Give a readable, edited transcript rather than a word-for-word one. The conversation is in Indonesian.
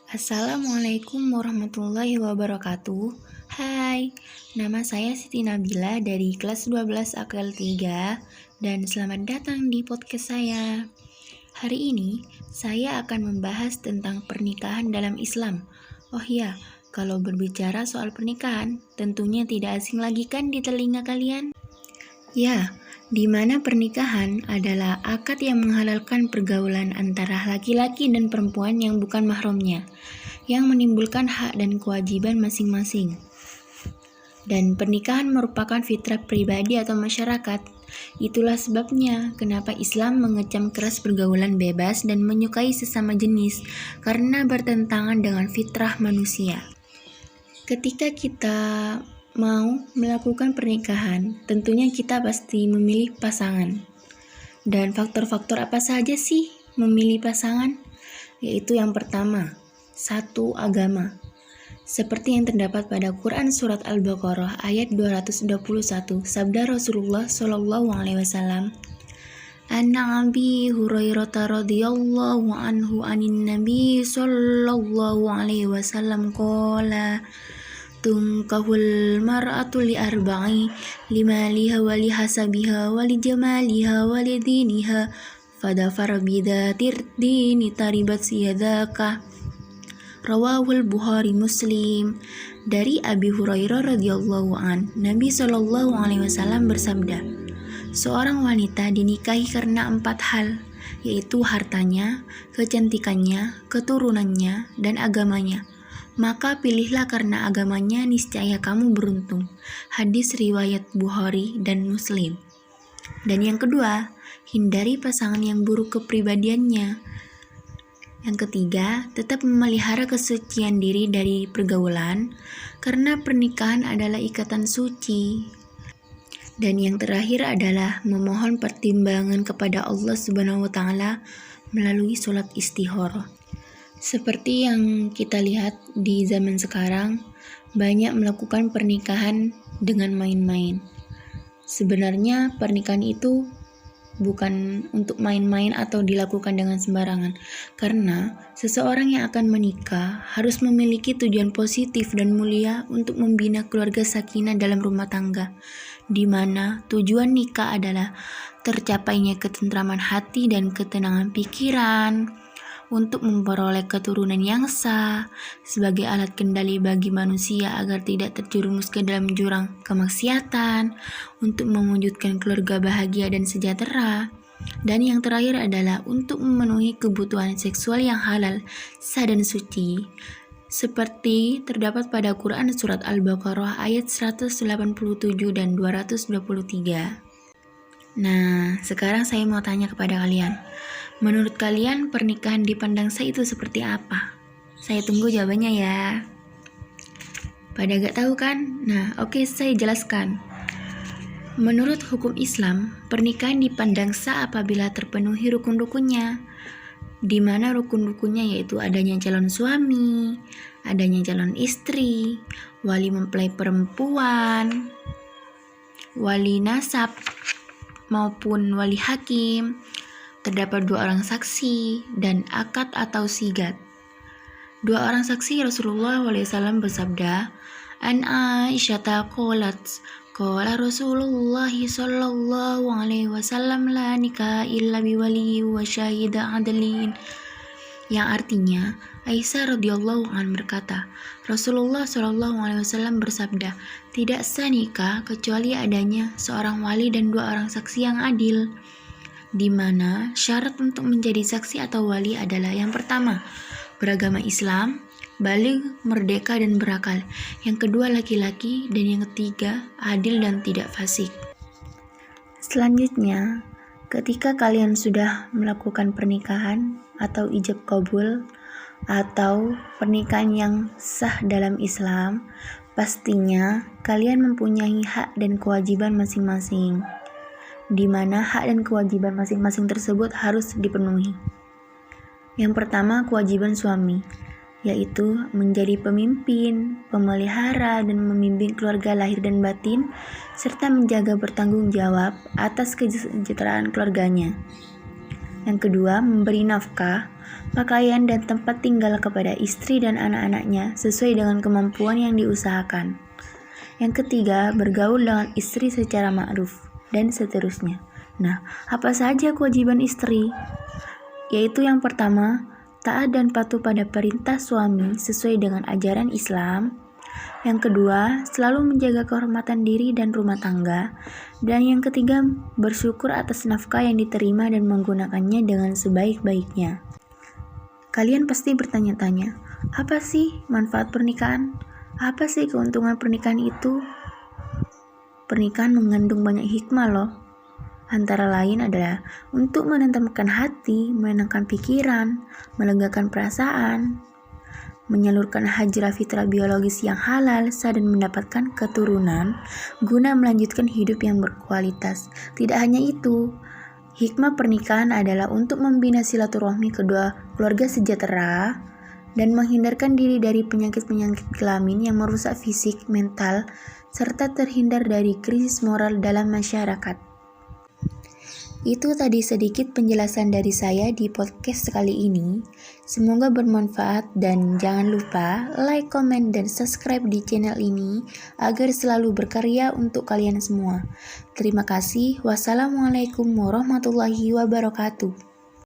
Assalamualaikum warahmatullahi wabarakatuh. Hai, nama saya Siti Nabila dari kelas 12 AKL 3 dan selamat datang di podcast saya. Hari ini saya akan membahas tentang pernikahan dalam Islam. Oh iya, kalau berbicara soal pernikahan, tentunya tidak asing lagi kan di telinga kalian? Ya, di mana pernikahan adalah akad yang menghalalkan pergaulan antara laki-laki dan perempuan yang bukan mahramnya, yang menimbulkan hak dan kewajiban masing-masing. Dan pernikahan merupakan fitrah pribadi atau masyarakat. Itulah sebabnya kenapa Islam mengecam keras pergaulan bebas dan menyukai sesama jenis, karena bertentangan dengan fitrah manusia. Ketika kita mau melakukan pernikahan, tentunya kita pasti memilih pasangan. Dan faktor-faktor apa saja sih memilih pasangan? Yaitu yang pertama, satu agama. Seperti yang terdapat pada Quran Surat Al-Baqarah ayat 221, sabda Rasulullah SAW, Anna Abi Hurairah radhiyallahu anhu anin Nabi sallallahu alaihi wasallam qala tunkahul mar'atu li arba'i limaliha wa li hasabiha wa li jamaliha wa li diniha fadafar bidatir dini taribat siyadaka. Rawahul Bukhari Muslim. Dari Abi Hurairah radhiyallahu an, Nabi Shallallahu alaihi wasallam bersabda, seorang wanita dinikahi karena 4 hal, yaitu hartanya, kecantikannya, keturunannya, dan agamanya. Maka pilihlah karena agamanya, niscaya kamu beruntung. Hadis riwayat Bukhari dan Muslim. Dan yang kedua, hindari pasangan yang buruk kepribadiannya. Yang ketiga, tetap memelihara kesucian diri dari pergaulan, karena pernikahan adalah ikatan suci. Dan yang terakhir adalah memohon pertimbangan kepada Allah Subhanahu wa Ta'ala melalui sholat istikharah. Seperti yang kita lihat di zaman sekarang, banyak melakukan pernikahan dengan main-main. Sebenarnya pernikahan itu bukan untuk main-main atau dilakukan dengan sembarangan, karena seseorang yang akan menikah harus memiliki tujuan positif dan mulia untuk membina keluarga sakinah dalam rumah tangga, di mana tujuan nikah adalah tercapainya ketentraman hati dan ketenangan pikiran, untuk memperoleh keturunan yang sah sebagai alat kendali bagi manusia agar tidak terjerumus ke dalam jurang kemaksiatan, untuk mewujudkan keluarga bahagia dan sejahtera, dan yang terakhir adalah untuk memenuhi kebutuhan seksual yang halal, sah dan suci, seperti terdapat pada Quran Surat Al-Baqarah ayat 187 dan 223. Nah, sekarang saya mau tanya kepada kalian, menurut kalian pernikahan dipandang sah itu seperti apa? Saya tunggu jawabannya ya. Pada gak tahu kan? Nah, oke, saya jelaskan. Menurut hukum Islam, pernikahan dipandang sah apabila terpenuhi rukun-rukunnya, di mana rukun-rukunnya yaitu adanya calon suami, adanya calon istri, wali mempelai perempuan, wali nasab, maupun wali hakim, terdapat 2 orang saksi, dan akad atau sigat. 2 orang saksi Rasulullah SAW bersabda, An Aisyata qalat, qala Rasulullah sallallahu alaihi wasallam la nikah illa biwali wa syahida adlin. Yang artinya, Aisyah radhiyallahu an berkata, Rasulullah sallallahu alaihi wasallam bersabda, tidak sah nikah kecuali adanya seorang wali dan 2 orang saksi yang adil, di mana syarat untuk menjadi saksi atau wali adalah yang pertama, beragama Islam, baligh, merdeka dan berakal, yang kedua laki-laki, dan yang ketiga adil dan tidak fasik. Selanjutnya, ketika kalian sudah melakukan pernikahan atau ijab kabul atau pernikahan yang sah dalam Islam, pastinya kalian mempunyai hak dan kewajiban masing-masing, di mana hak dan kewajiban masing-masing tersebut harus dipenuhi. Yang pertama, kewajiban suami, yaitu menjadi pemimpin, pemelihara, dan membimbing keluarga lahir dan batin, serta menjaga bertanggung jawab atas kesejahteraan keluarganya. Yang kedua, memberi nafkah, pakaian, dan tempat tinggal kepada istri dan anak-anaknya sesuai dengan kemampuan yang diusahakan. Yang ketiga, bergaul dengan istri secara ma'ruf, dan seterusnya. Nah, apa saja kewajiban istri? Yaitu yang pertama, taat dan patuh pada perintah suami sesuai dengan ajaran Islam. Yang kedua, selalu menjaga kehormatan diri dan rumah tangga. Dan yang ketiga, bersyukur atas nafkah yang diterima dan menggunakannya dengan sebaik-baiknya. Kalian pasti bertanya-tanya, apa sih manfaat pernikahan? Apa sih keuntungan pernikahan itu? Pernikahan mengandung banyak hikmah loh. Antara lain adalah untuk menenteramkan hati, menenangkan pikiran, melegakan perasaan, menyalurkan hajrah fitrah biologis yang halal, dan mendapatkan keturunan guna melanjutkan hidup yang berkualitas. Tidak hanya itu, hikmah pernikahan adalah untuk membina silaturahmi kedua keluarga sejahtera dan menghindarkan diri dari penyakit-penyakit kelamin yang merusak fisik, mental, serta terhindar dari krisis moral dalam masyarakat. Itu tadi sedikit penjelasan dari saya di podcast kali ini. Semoga bermanfaat dan jangan lupa like, comment, dan subscribe di channel ini agar selalu berkarya untuk kalian semua. Terima kasih. Wassalamualaikum warahmatullahi wabarakatuh.